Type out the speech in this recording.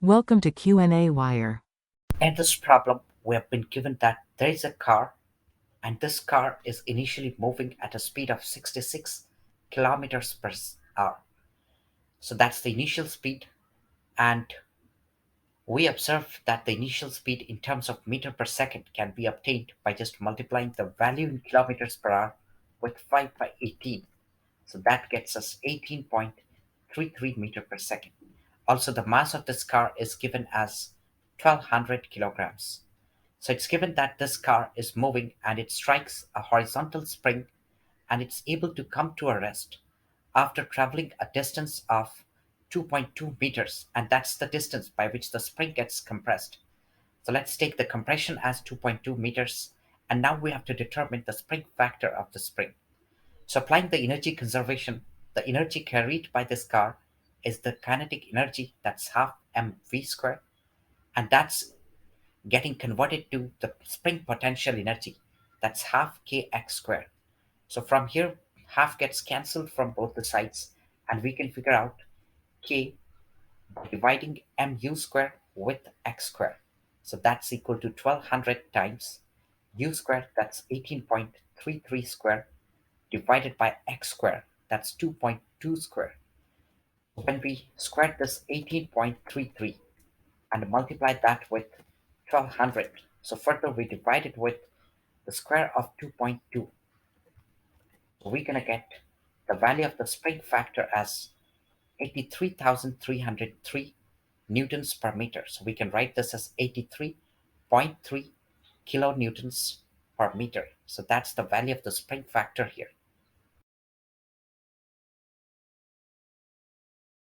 Welcome to qnawire. In this problem, we have been given that there is a car, and this car is initially moving at a speed of 66 kilometers per hour. So that's the initial speed, and we observe that the initial speed in terms of meter per second can be obtained by just multiplying the value in kilometers per hour with 5 by 18. So that gets us 18.33 meter per second. Also, the mass of this car is given as 1200 kilograms. So it's given that this car is moving and it strikes a horizontal spring and it's able to come to a rest after traveling a distance of 2.2 meters, and that's the distance by which the spring gets compressed. So let's take the compression as 2.2 meters, and now we have to determine the spring factor of the spring. So applying the energy conservation, the energy carried by this car is the kinetic energy, that's half mv square, and that's getting converted to the spring potential energy, that's half kx squared. So from here, half gets cancelled from both the sides, and we can figure out k by dividing mu square with x square. So that's equal to 1200 times u square, that's 18.33 square, divided by x square, that's 2.2 square. When we square this 18.33 and multiply that with 1200, so further we divide it with the square of 2.2, so we're going to get the value of the spring factor as 83,303 newtons per meter. So we can write this as 83.3 kilonewtons per meter. So that's the value of the spring factor here.